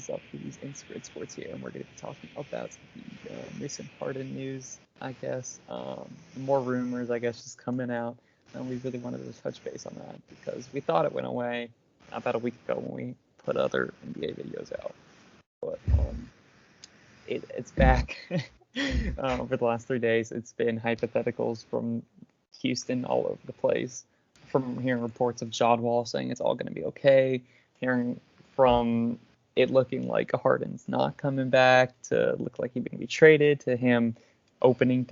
what's up, these Inscript Sports here, and we're going to be talking about the recent Harden news, I guess. More rumors, I guess, just coming out, and we really wanted to touch base on that because we thought it went away about a week ago when we put other NBA videos out, but it's back. Over the last 3 days, it's been hypotheticals from Houston all over the place. From hearing reports of John Wall saying it's all going to be okay, hearing from it looking like Harden's not coming back to look like he's going to be traded to him open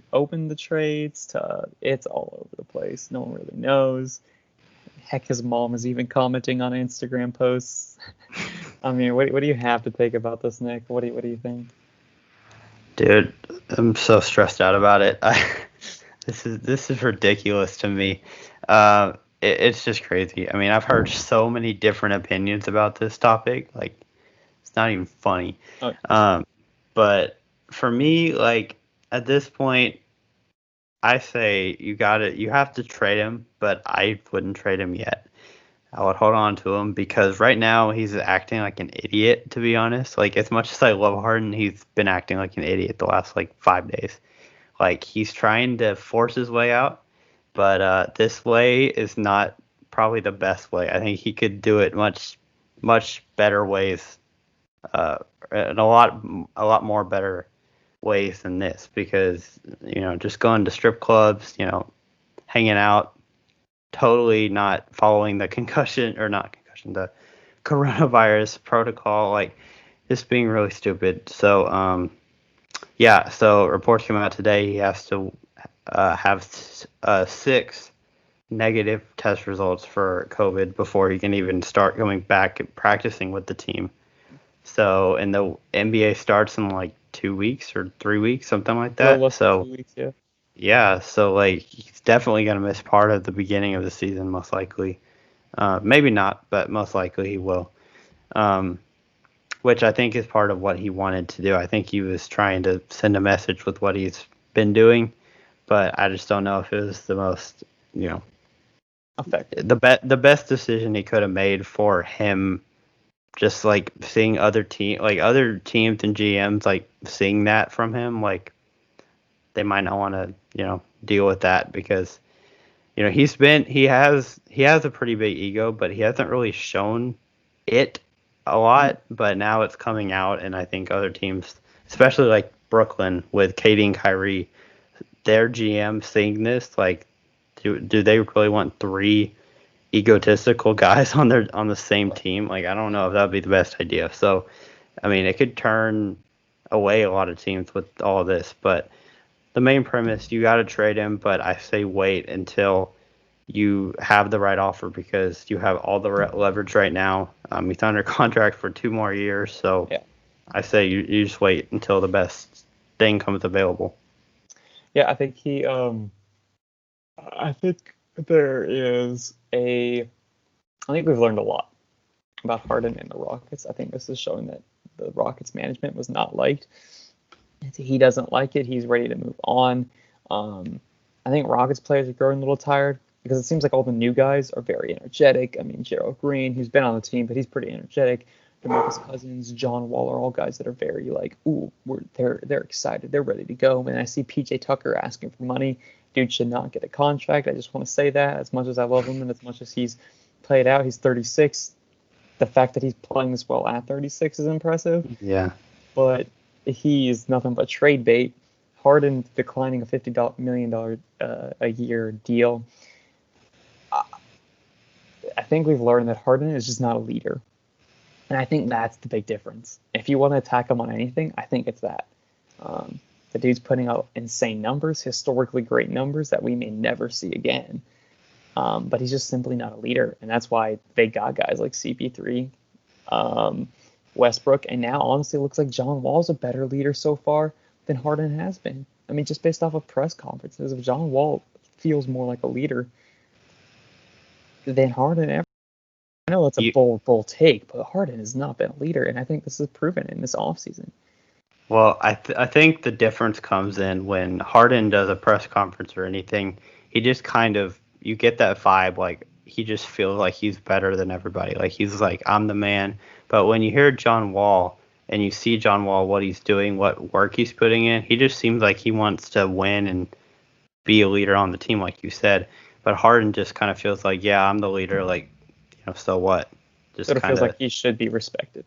the trades to it's all over the place. No one really knows. Heck, his mom is even commenting on Instagram posts. I mean, what do you have to think about this, Nick? What do you think? Dude, I'm so stressed out about it. This is ridiculous to me. It's just crazy. I mean, I've heard so many different opinions about this topic. Like, it's not even funny. Oh. But for me, like at this point, I say you have to trade him, but I wouldn't trade him yet. I would hold on to him because right now he's acting like an idiot, to be honest. Like, as much as I love Harden, he's been acting like an idiot the last, 5 days. Like, he's trying to force his way out, but this way is not probably the best way. I think he could do it much, much better ways, and a lot more better ways than this because, just going to strip clubs, hanging out, totally not following the the coronavirus protocol, like just being really stupid. So, so reports came out today. He has to have 6 negative test results for COVID before he can even start going back and practicing with the team. So, and the NBA starts in 2 weeks or 3 weeks, something like that. Well, So 2 weeks, yeah. yeah, so he's definitely gonna miss part of the beginning of the season, most likely. Maybe not, but most likely he will. Which I think is part of what he wanted to do. I think he was trying to send a message with what he's been doing, but I just don't know if it was the most, effective. The best decision he could have made for him. Just seeing other teams and GMs seeing that from him, they might not want to, deal with that because, he has a pretty big ego, but he hasn't really shown it a lot. But now it's coming out, and I think other teams, especially like Brooklyn with KD and Kyrie, their GM seeing this, do they really want 3 egotistical guys on the same team? I don't know if that would be the best idea. So, I mean, it could turn away a lot of teams with all of this, but the main premise, you got to trade him, but I say wait until you have the right offer because you have all the leverage right now. He's under contract for 2 more years, so yeah. I say you just wait until the best thing comes available. Yeah, I think I think we've learned a lot about Harden and the Rockets. I think this is showing that the Rockets management was not liked. He doesn't like it. He's ready to move on. I think Rockets players are growing a little tired because it seems like all the new guys are very energetic. I mean, Gerald Green, who's been on the team, but he's pretty energetic. DeMarcus Cousins, John Wall are all guys that are very they're excited. They're ready to go. And I see PJ Tucker asking for money. Dude should not get a contract. I just want to say that as much as I love him and as much as he's played out, he's 36. The fact that he's playing this well at 36 is impressive. Yeah. But he is nothing but trade bait. Harden declining a $50 million a year deal. I think we've learned that Harden is just not a leader. And I think that's the big difference. If you want to attack him on anything, I think it's that. The dude's putting out insane numbers, historically great numbers that we may never see again. But he's just simply not a leader. And that's why they got guys like CP3, Westbrook, and now honestly it looks like John Wall's a better leader so far than Harden has been. I mean, just based off of press conferences, John Wall feels more like a leader than Harden ever. I know it's a bold take, but Harden has not been a leader, and I think this is proven in this offseason. Well, I think the difference comes in when Harden does a press conference or anything, he just kind of, you get that vibe, he just feels like he's better than everybody. He's like, I'm the man. But when you hear John Wall, and you see John Wall, what he's doing, what work he's putting in, he just seems like he wants to win and be a leader on the team, like you said. But Harden just kind of feels like, yeah, I'm the leader, like, so what? Just Sort of kind feels of, like he should be respected.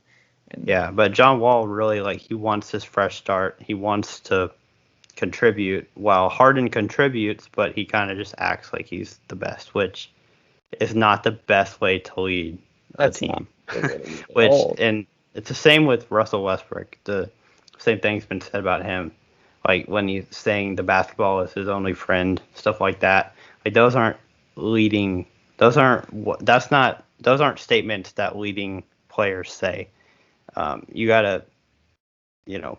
And yeah. But John Wall really, like, he wants his fresh start. He wants to contribute, while Harden contributes, but he kind of just acts like he's the best, which is not the best way to lead a that's not team. the way to lead at Which, all. and it's the same with Russell Westbrook. The same thing's been said about him. Like when he's saying the basketball is his only friend, stuff like that. Like those aren't leading. Those aren't statements that leading players say. You gotta, you know,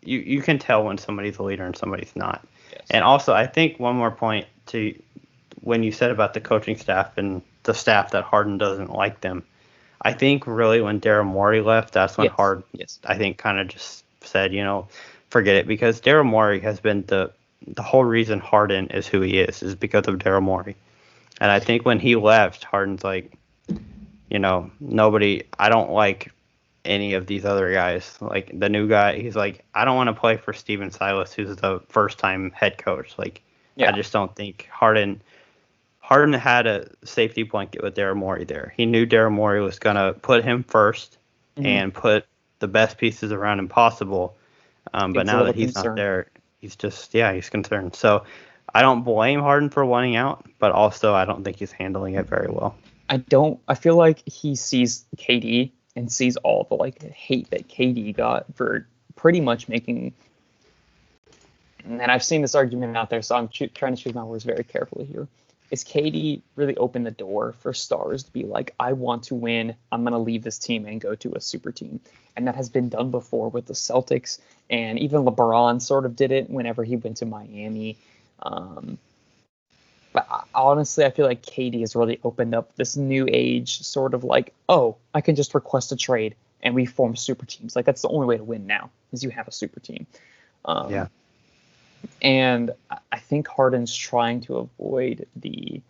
you can tell when somebody's a leader and somebody's not. Yes. And also, I think one more point to when you said about the coaching staff and the staff that Harden doesn't like them. I think really when Daryl Morey left, that's when Harden, Yes. I think, kind of just said, forget it, because Daryl Morey has been the whole reason Harden is who he is because of Daryl Morey. And I think when he left, Harden's like, nobody, I don't like any of these other guys. Like the new guy, he's like, I don't want to play for Steven Silas, who's the first time head coach. Like, Yeah. I just don't think Harden had a safety blanket with Daryl Morey there. He knew Daryl Morey was going to put him 1st and put the best pieces around him possible. But now that he's not there, he's just, he's concerned. So I don't blame Harden for wanting out, but also I don't think he's handling it very well. I feel like he sees KD and sees all the hate that KD got for pretty much making. And I've seen this argument out there, so I'm trying to choose my words very carefully here. Is KD really opened the door for stars to be like, I want to win, I'm going to leave this team and go to a super team? And that has been done before with the Celtics, and even LeBron sort of did it whenever he went to Miami. But honestly, I feel like KD has really opened up this new age sort of like, oh, I can just request a trade and we form super teams. Like, that's the only way to win now is you have a super team. And I think Harden's trying to avoid the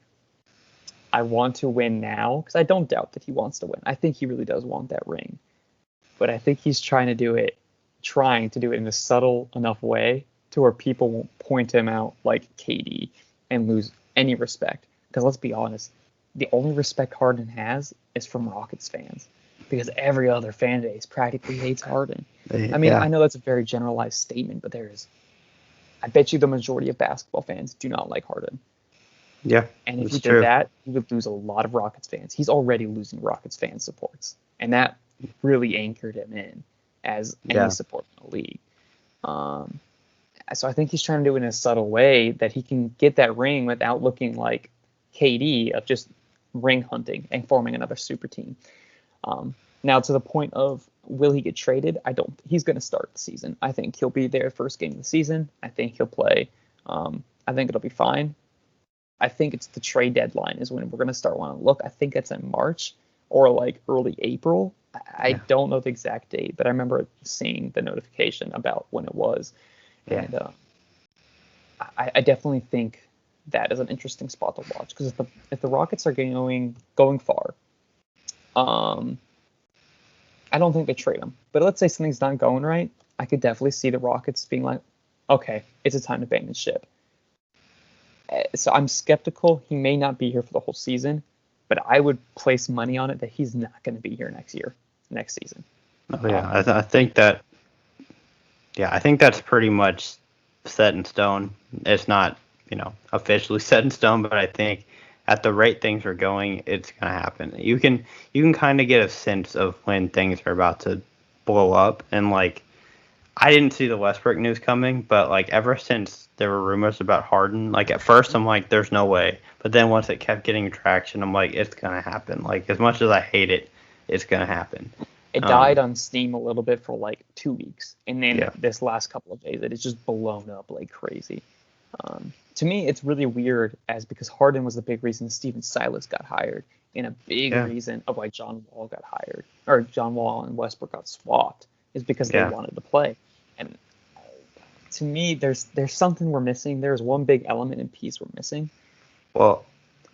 I want to win now, because I don't doubt that he wants to win. I think he really does want that ring. But I think he's trying to do it in a subtle enough way to where people won't point him out like KD and lose any respect. Because let's be honest, the only respect Harden has is from Rockets fans. Because every other fan base practically hates Harden. I mean, I know that's a very generalized statement, but I bet you the majority of basketball fans do not like Harden. Yeah. And if he did that, he would lose a lot of Rockets fans. He's already losing Rockets fan supports. And that really anchored him in as any support in the league. So I think he's trying to do it in a subtle way that he can get that ring without looking like KD of just ring hunting and forming another super team. Now, to the point of will he get traded? He's going to start the season. I think he'll be there first game of the season. I think he'll play. I think it'll be fine. I think it's the trade deadline is when we're going to start wanting to look. I think it's in March or like early April. I don't know the exact date, but I remember seeing the notification about when it was. Yeah. And I definitely think that is an interesting spot to watch, because if the Rockets are going far, I don't think they trade him. But let's say something's not going right, I could definitely see the Rockets being like, okay, it's a time to abandon ship. So I'm skeptical. He may not be here for the whole season, but I would place money on it that he's not going to be here next season. Oh yeah, I think that. Yeah, I think that's pretty much set in stone. It's not, officially set in stone, but I think at the rate things are going, it's gonna happen. You can kind of get a sense of when things are about to blow up, and like, I didn't see the Westbrook news coming, but like ever since there were rumors about Harden, like at first I'm like, there's no way, but then once it kept getting traction, I'm like, it's gonna happen. Like, as much as I hate it, it's gonna happen. It died on Steam a little bit for like 2 weeks, and then this last couple of days, it is just blown up like crazy. To me, it's really weird, because Harden was the big reason Steven Silas got hired, and a big reason of why John Wall got hired, or John Wall and Westbrook got swapped, is because they wanted to play. And to me, there's something we're missing. There's one big element and piece we're missing. Well,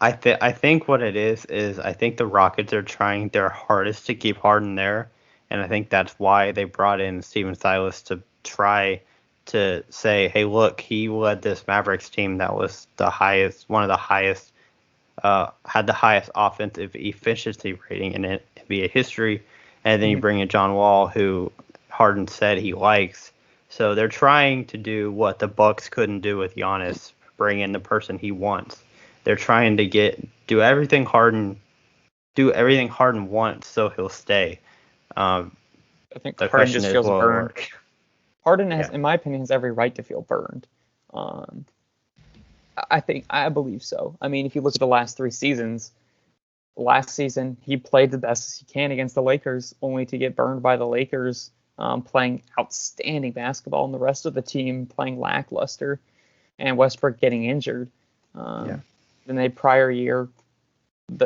I think what it is I think the Rockets are trying their hardest to keep Harden there, And I think that's why they brought in Steven Silas to try to say, hey, look, he led this Mavericks team that was one of the highest, had the highest offensive efficiency rating in NBA history. And then you bring in John Wall, who Harden said he likes. So they're trying to do what the Bucks couldn't do with Giannis, bring in the person he wants. They're trying to do everything Harden wants, so he'll stay. I think The Harden question just is, feels will it burned. work? Harden has, Yeah. in my opinion, has every right to feel burned. I believe so. I mean, if you look at the last 3 seasons, last season he played the best as he can against the Lakers, only to get burned by the Lakers, playing outstanding basketball, and the rest of the team playing lackluster, and Westbrook getting injured. Then the prior year,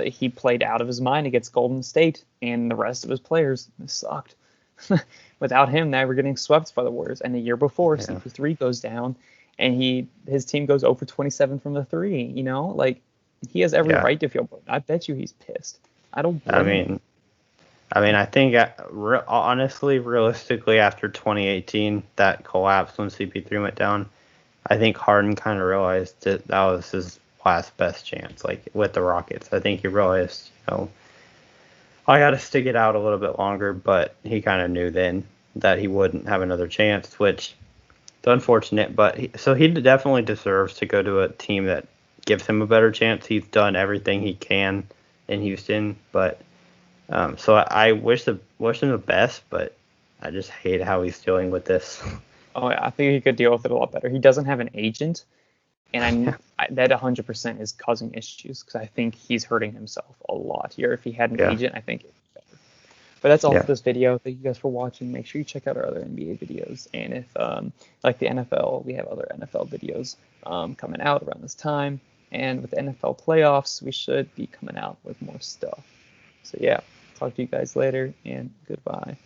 he played out of his mind against Golden State, and the rest of his players sucked. Without him, they were getting swept by the Warriors. And the year before, CP3 goes down, and his team goes over 27 from the three. You know, like, he has every right to feel burned. I bet you he's pissed. I don't blame him. I think honestly, realistically, after 2018, that collapse when CP3 went down, I think Harden kind of realized that was his last best chance, like with the Rockets. I think he realized, I got to stick it out a little bit longer, but he kind of knew then that he wouldn't have another chance, which is unfortunate. But he definitely deserves to go to a team that gives him a better chance. He's done everything he can in Houston, but so I wish him the best, but I just hate how he's dealing with this. Oh, yeah, I think he could deal with it a lot better. He doesn't have an agent, and that 100% is causing issues, because I think he's hurting himself a lot here. If he had an agent, I think it'd be better. But that's all for this video. Thank you guys for watching. Make sure you check out our other NBA videos. And if, like the NFL, we have other NFL videos coming out around this time. And with the NFL playoffs, we should be coming out with more stuff. So yeah, talk to you guys later, and goodbye.